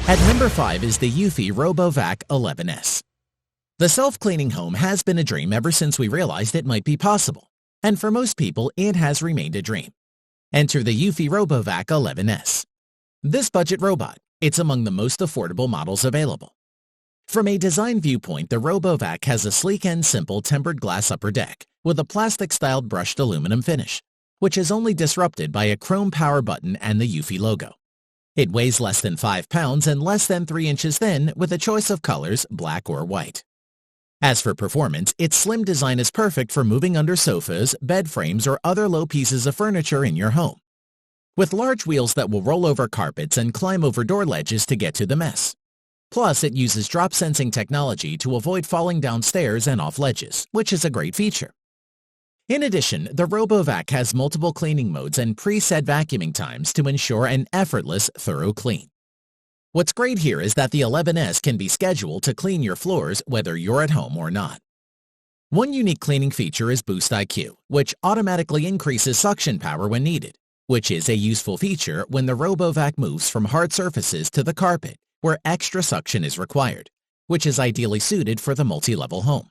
At number 5 is the Eufy RoboVac 11S. The self-cleaning home has been a dream ever since we realized it might be possible, and for most people, it has remained a dream. Enter the Eufy RoboVac 11S. This budget robot, it's among the most affordable models available. From a design viewpoint, the RoboVac has a sleek and simple tempered glass upper deck with a plastic-styled brushed aluminum finish, which is only disrupted by a chrome power button and the Eufy logo. It weighs less than 5 pounds and less than 3 inches thin with a choice of colors, black or white. As for performance, its slim design is perfect for moving under sofas, bed frames, or other low pieces of furniture in your home. With large wheels that will roll over carpets and climb over door ledges to get to the mess. Plus, it uses drop sensing technology to avoid falling down stairs and off ledges, which is a great feature. In addition, the RoboVac has multiple cleaning modes and preset vacuuming times to ensure an effortless, thorough clean. What's great here is that the 11S can be scheduled to clean your floors whether you're at home or not. One unique cleaning feature is Boost IQ, which automatically increases suction power when needed, which is a useful feature when the RoboVac moves from hard surfaces to the carpet, where extra suction is required, which is ideally suited for the multi-level home.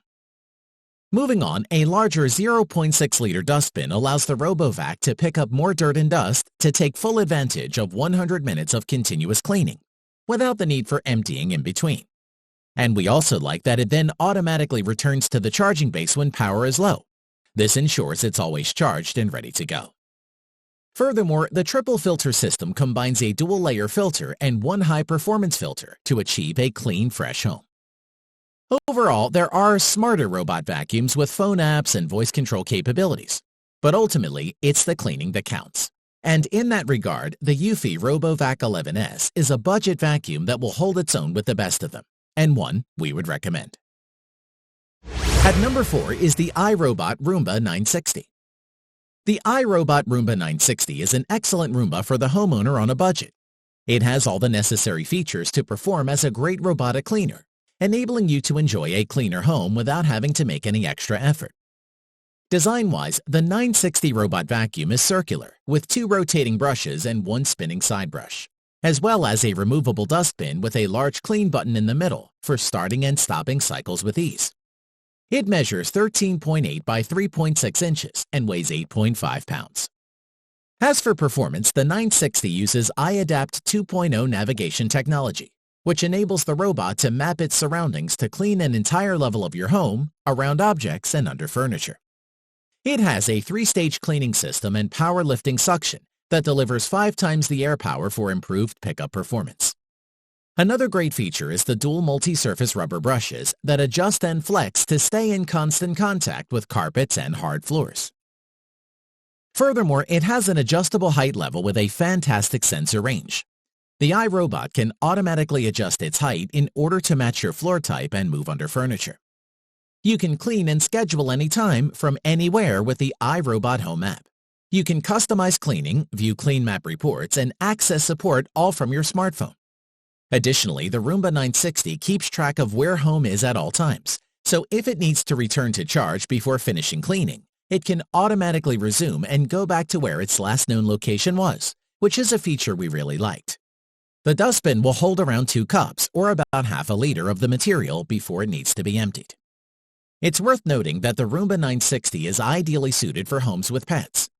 Moving on, a larger 0.6-liter dustbin allows the RoboVac to pick up more dirt and dust to take full advantage of 100 minutes of continuous cleaning, without the need for emptying in between. And we also like that it then automatically returns to the charging base when power is low. This ensures it's always charged and ready to go. Furthermore, the triple filter system combines a dual-layer filter and one high-performance filter to achieve a clean, fresh home. Overall, there are smarter robot vacuums with phone apps and voice control capabilities, but ultimately, it's the cleaning that counts. And in that regard, the Eufy RoboVac 11S is a budget vacuum that will hold its own with the best of them, and one we would recommend. At number 4 is the iRobot Roomba 960. The iRobot Roomba 960 is an excellent Roomba for the homeowner on a budget. It has all the necessary features to perform as a great robotic cleaner, enabling you to enjoy a cleaner home without having to make any extra effort. Design-wise, the 960 robot vacuum is circular, with 2 rotating brushes and 1 spinning side brush, as well as a removable dustbin with a large clean button in the middle for starting and stopping cycles with ease. It measures 13.8 by 3.6 inches and weighs 8.5 pounds. As for performance, the 960 uses iAdapt 2.0 navigation technology, which enables the robot to map its surroundings to clean an entire level of your home, around objects, and under furniture. It has a 3-stage cleaning system and power lifting suction that delivers 5 times the air power for improved pickup performance. Another great feature is the dual multi-surface rubber brushes that adjust and flex to stay in constant contact with carpets and hard floors. Furthermore, it has an adjustable height level with a fantastic sensor range. The iRobot can automatically adjust its height in order to match your floor type and move under furniture. You can clean and schedule anytime from anywhere with the iRobot Home app. You can customize cleaning, view clean map reports, and access support all from your smartphone. Additionally, the Roomba 960 keeps track of where home is at all times, so if it needs to return to charge before finishing cleaning, it can automatically resume and go back to where its last known location was, which is a feature we really liked. The dustbin will hold around 2 cups, or about half a liter of the material before it needs to be emptied. It's worth noting that the Roomba 960 is ideally suited for homes with pets.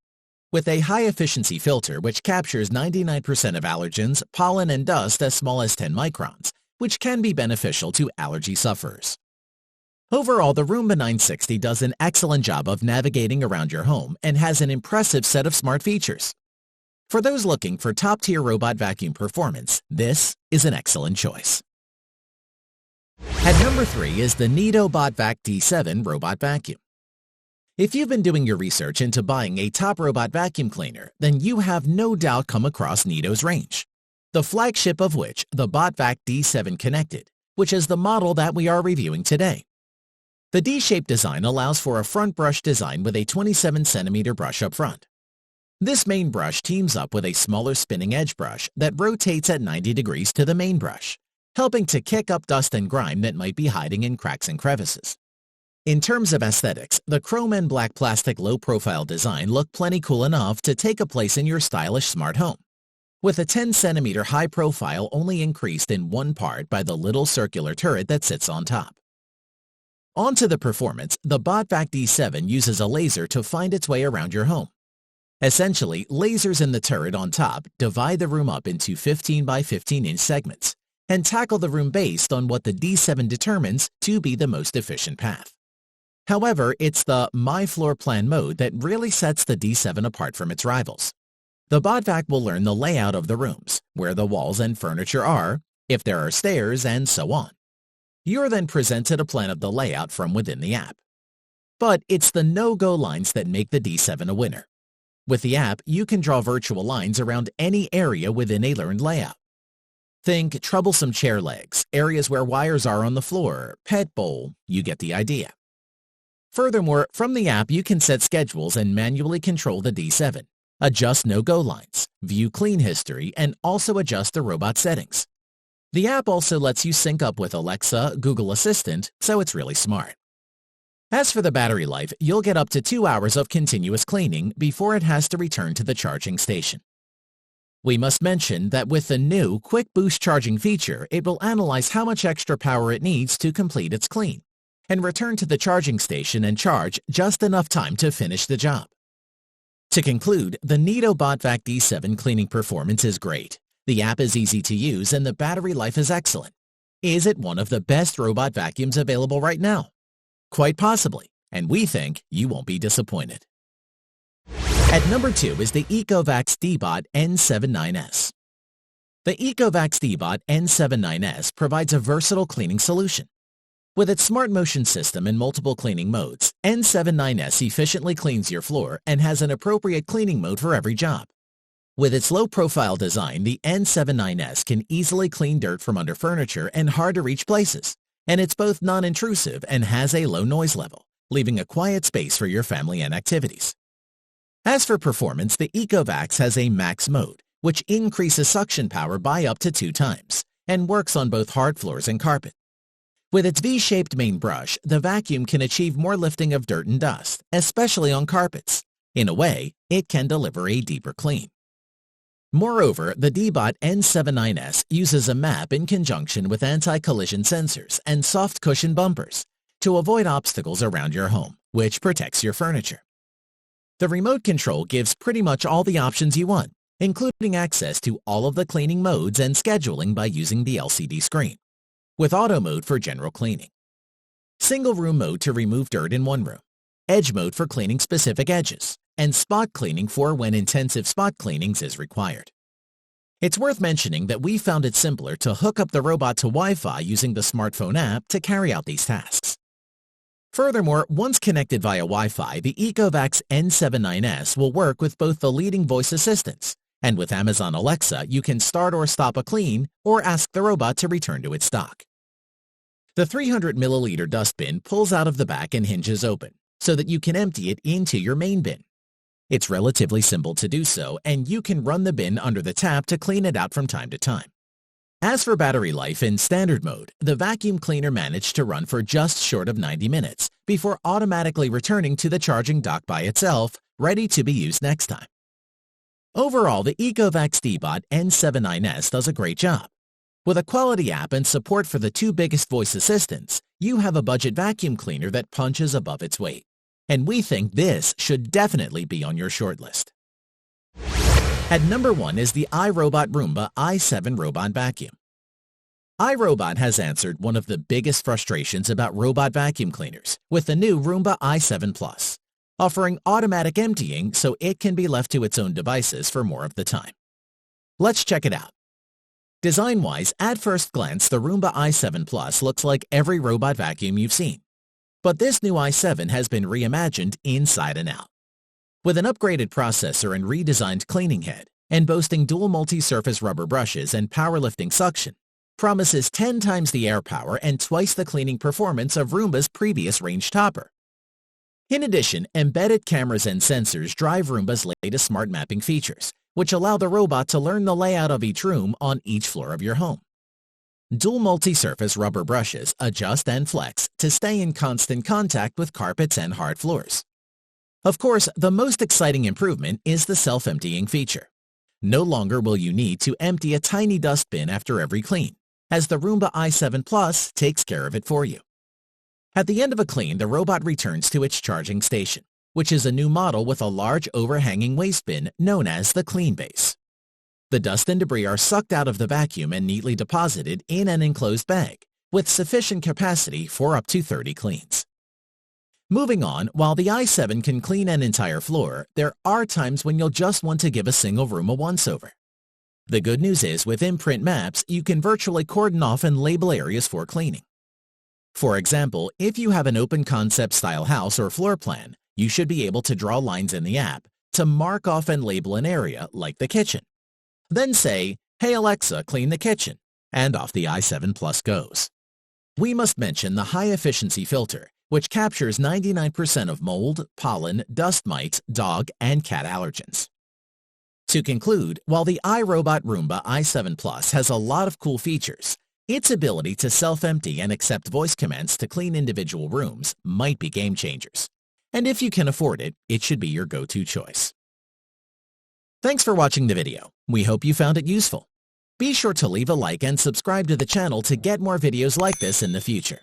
With a high-efficiency filter which captures 99% of allergens, pollen, and dust as small as 10 microns, which can be beneficial to allergy sufferers. Overall, the Roomba 960 does an excellent job of navigating around your home and has an impressive set of smart features. For those looking for top-tier robot vacuum performance, this is an excellent choice. At number 3 is the Neato BotVac D7 Robot Vacuum. If you've been doing your research into buying a top robot vacuum cleaner, then you have no doubt come across Neato's range, the flagship of which, the BotVac D7 Connected, which is the model that we are reviewing today. The D-shaped design allows for a front brush design with a 27cm brush up front. This main brush teams up with a smaller spinning edge brush that rotates at 90 degrees to the main brush, helping to kick up dust and grime that might be hiding in cracks and crevices. In terms of aesthetics, the chrome and black plastic low-profile design look plenty cool enough to take a place in your stylish smart home. with a 10-centimeter high profile only increased in one part by the little circular turret that sits on top. On to the performance, the BOTVAC D7 uses a laser to find its way around your home. Essentially, lasers in the turret on top divide the room up into 15 by 15-inch segments and tackle the room based on what the D7 determines to be the most efficient path. However, it's the My Floor Plan mode that really sets the D7 apart from its rivals. The BOTVAC will learn the layout of the rooms, where the walls and furniture are, if there are stairs, and so on. You're then presented a plan of the layout from within the app. But it's the no-go lines that make the D7 a winner. With the app, you can draw virtual lines around any area within a learned layout. Think troublesome chair legs, areas where wires are on the floor, pet bowl, you get the idea. Furthermore, from the app you can set schedules and manually control the D7, adjust no-go lines, view clean history, and also adjust the robot settings. The app also lets you sync up with Alexa, Google Assistant, so it's really smart. As for the battery life, you'll get up to 2 hours of continuous cleaning before it has to return to the charging station. We must mention that with the new Quick Boost charging feature, it will analyze how much extra power it needs to complete its clean, and return to the charging station and charge just enough time to finish the job. To conclude, the Neato BOTVAC D7 cleaning performance is great. The app is easy to use and the battery life is excellent. Is it one of the best robot vacuums available right now? Quite possibly, and we think you won't be disappointed. At number 2 is the Ecovacs D-Bot N79S. The Ecovacs D-Bot N79S provides a versatile cleaning solution. With its smart motion system and multiple cleaning modes, N79S efficiently cleans your floor and has an appropriate cleaning mode for every job. With its low-profile design, the N79S can easily clean dirt from under furniture and hard-to-reach places, and it's both non-intrusive and has a low noise level, leaving a quiet space for your family and activities. As for performance, the Ecovacs has a max mode, which increases suction power by up to 2 times, and works on both hard floors and carpet. With its V-shaped main brush, the vacuum can achieve more lifting of dirt and dust, especially on carpets. In a way, it can deliver a deeper clean. Moreover, the D-Bot N79S uses a map in conjunction with anti-collision sensors and soft cushion bumpers to avoid obstacles around your home, which protects your furniture. The remote control gives pretty much all the options you want, including access to all of the cleaning modes and scheduling by using the LCD screen, with auto mode for general cleaning, single room mode to remove dirt in one room, edge mode for cleaning specific edges, and spot cleaning for when intensive spot cleanings is required. It's worth mentioning that we found it simpler to hook up the robot to Wi-Fi using the smartphone app to carry out these tasks. Furthermore, once connected via Wi-Fi, the Ecovacs N79S will work with both the leading voice assistants, and with Amazon Alexa, you can start or stop a clean or ask the robot to return to its dock. The 300 milliliter dustbin pulls out of the back and hinges open, so that you can empty it into your main bin. It's relatively simple to do so, and you can run the bin under the tap to clean it out from time to time. As for battery life in standard mode, the vacuum cleaner managed to run for just short of 90 minutes before automatically returning to the charging dock by itself, ready to be used next time. Overall, the Ecovacs D-Bot N79S does a great job. With a quality app and support for the 2 biggest voice assistants, you have a budget vacuum cleaner that punches above its weight. And we think this should definitely be on your shortlist. At number 1 is the iRobot Roomba i7 Robot Vacuum. iRobot has answered one of the biggest frustrations about robot vacuum cleaners with the new Roomba i7 Plus, offering automatic emptying so it can be left to its own devices for more of the time. Let's check it out. Design-wise, at first glance, the Roomba i7 Plus looks like every robot vacuum you've seen. But this new i7 has been reimagined inside and out. With an upgraded processor and redesigned cleaning head, and boasting dual multi-surface rubber brushes and powerlifting suction, promises 10 times the air power and twice the cleaning performance of Roomba's previous range topper. In addition, embedded cameras and sensors drive Roomba's latest smart mapping features, which allow the robot to learn the layout of each room on each floor of your home. Dual multi-surface rubber brushes adjust and flex to stay in constant contact with carpets and hard floors. Of course, the most exciting improvement is the self-emptying feature. No longer will you need to empty a tiny dustbin after every clean, as the Roomba i7 Plus takes care of it for you. At the end of a clean, the robot returns to its charging station, which is a new model with a large overhanging waste bin known as the Clean Base. The dust and debris are sucked out of the vacuum and neatly deposited in an enclosed bag, with sufficient capacity for up to 30 cleans. Moving on, while the i7 can clean an entire floor, there are times when you'll just want to give a single room a once-over. The good news is, with Imprint Maps, you can virtually cordon off and label areas for cleaning. For example, if you have an open concept style house or floor plan, you should be able to draw lines in the app to mark off and label an area like the kitchen. Then say, "Hey Alexa, clean the kitchen," and off the i7 Plus goes. We must mention the high-efficiency filter, which captures 99% of mold, pollen, dust mites, dog, and cat allergens. To conclude, while the iRobot Roomba i7 Plus has a lot of cool features, its ability to self-empty and accept voice commands to clean individual rooms might be game changers. And if you can afford it, it should be your go-to choice. Thanks for watching the video. We hope you found it useful. Be sure to leave a like and subscribe to the channel to get more videos like this in the future.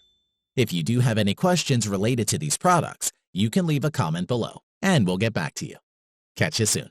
If you do have any questions related to these products, you can leave a comment below, and we'll get back to you. Catch you soon.